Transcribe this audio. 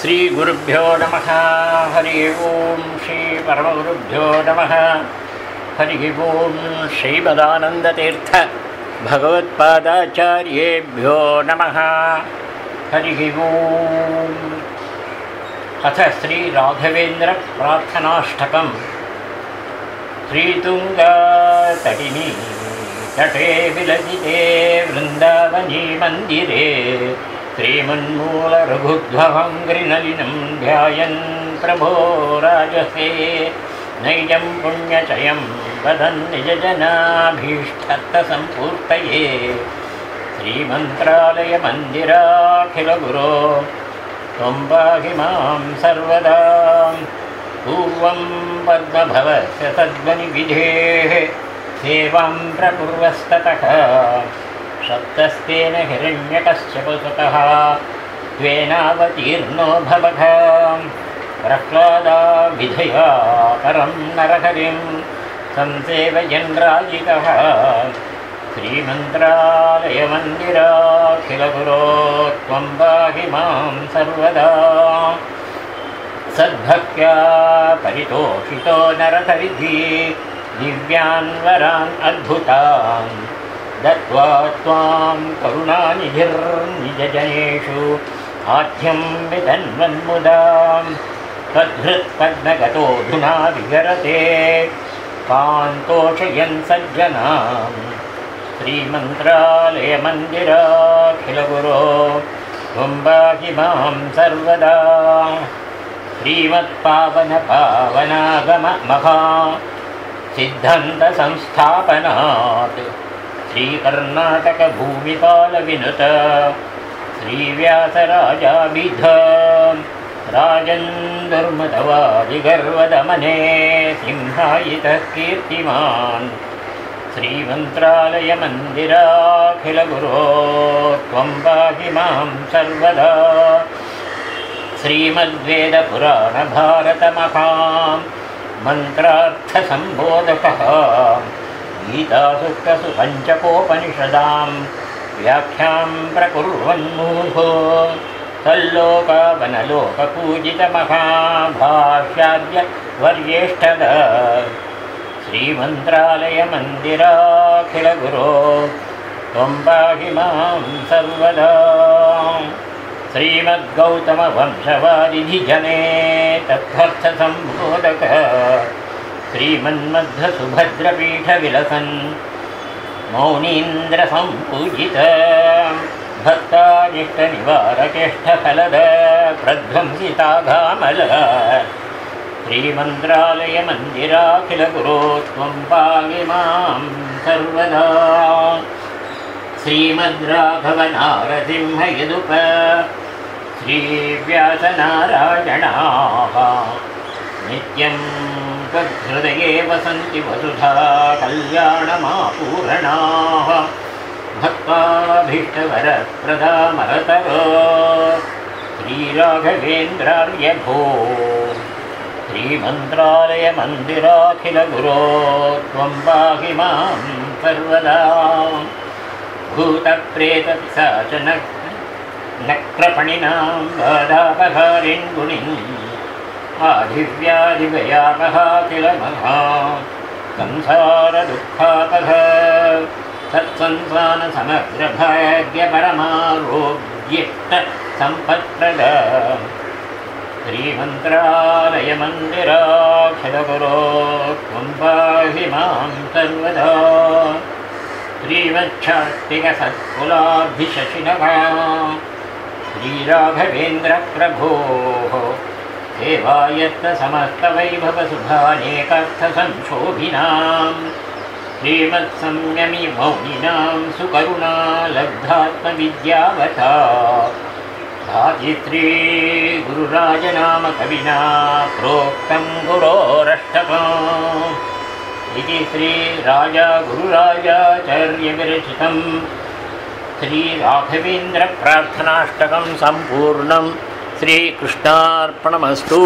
श्री गुरुभ्यो नमः। हरि ओं श्री परमगुरुभ्यो नमः। हरि ओं श्रीमदानन्दतीर्थ भगवत्पादाचार्येभ्यो नमः। हरि ओं। अथ श्री राघवेन्द्र प्रार्थनाष्टकम्। श्रीतुङ्गातटिनी तटे विलसिते वृन्दावनी मन्दिरे श्रीमन्मूलरघुध्वङ्घ्रिनलिनं ध्यायन् प्रभो राजसे नैजं पुण्यचयं वदन् निजजनाभीष्टसम्पूर्तये श्रीमन्त्रालयमन्दिराखिलगुरो त्वं पाहि मां सर्वदा। पूर्वं पद्मभवस्य सद्वनिविधेः सेवां प्रकुर्वस्ततः सप्तस्तेन हिरण्यकश्यपसुतः त्वेनावतीर्णो भवः। प्रह्लादाभिधया परं नरहरिं संसेवयन् राजितः श्रीमन्त्रालयमन्दिराखिलगुरो त्वं पाहि मां सर्वदा। सद्भक्त्या परितोषितो नरहरिः दिव्यान् वरान् अद्भुतान् दत्त्वा त्वां करुणानिधिर्निजजनेषु आद्यं वितन्वन्मुदां तद्धृत्पद्मगतोऽधुना विहरते कान्तोषयन् सज्जनां श्रीमन्त्रालयमन्दिराखिलगुरो त्वं पाहि मां सर्वदा। श्रीमत्पावनपावनागममहा सिद्धान्तसंस्थापनात् श्रीकर्णाटकभूमिपालविनुत श्रीव्यासराजाभिध राजन्दुर्मदवादिगर्वदमने सिंहायितः कीर्तिमान् श्रीमन्त्रालयमन्दिराखिलगुरो त्वं पाहि मां सर्वदा। श्रीमद्वेदपुराणभारतमहां मन्त्रार्थसम्बोधकः गीतासुक्तसुपञ्चकोपनिषदां व्याख्यां प्रकुर्वन्मुहुः तल्लोकावनलोकपूजितमहाभाष्याद्यवर्येष्ठद श्रीमन्त्रालयमन्दिराखिलगुरो त्वं पाहि मां सर्वदा। श्रीमद्गौतमवंशवादिधिजने तत्थर्थसम्बोधकः श्रीमन्मध्वसुभद्रपीठविलसन् मौनीन्द्रसम्पूजित भक्तानिष्टनिवारकेष्टफलद प्रध्वंसिताघामल श्रीमन्त्रालयमन्दिराखिलगुरो त्वं पाहि मां सर्वदा। श्रीमद्राघवनारसिंहयदुप श्रीव्यासनारायणाः नित्यं तद्धृदये वसन्ति वसुधा कल्याणमापूरणाः भक्ताभीष्टवरप्रदामरतरो श्रीराघवेन्द्रार्य भो। श्रीमन्त्रालयमन्दिराखिलगुरो त्वं पाहि मां सर्वदा। भूतप्रेतपिशाचनक्रपणिनां बाधापहारिन् गुणिन् आधिव्याधिभयापहाखिलमहा संसारदुःखापः सत्संसारसमग्रभाग्यपरमारोग्यष्टसम्पत्प्रद श्रीमन्त्रालयमन्दिराखिलगुरो त्वं पाहि मां सर्वदा। श्रीमच्छास्तिकसत्कुलाभिशशिनः श्रीराघवेन्द्रप्रभोः सेवायत्तसमस्तवैभवसुधानेकार्थसंशोभिनां श्रीमत्संयमि मौनिनां सुकरुणालब्धात्मविद्यावता भातिश्री गुरुराजनामकविना प्रोक्तं गुरोरष्टकम् इति श्रीराजागुरुराजाचार्यविरचितं श्रीराघवेन्द्रप्रार्थनाष्टकं सम्पूर्णं। श्रीकृष्णार्पणमस्तु।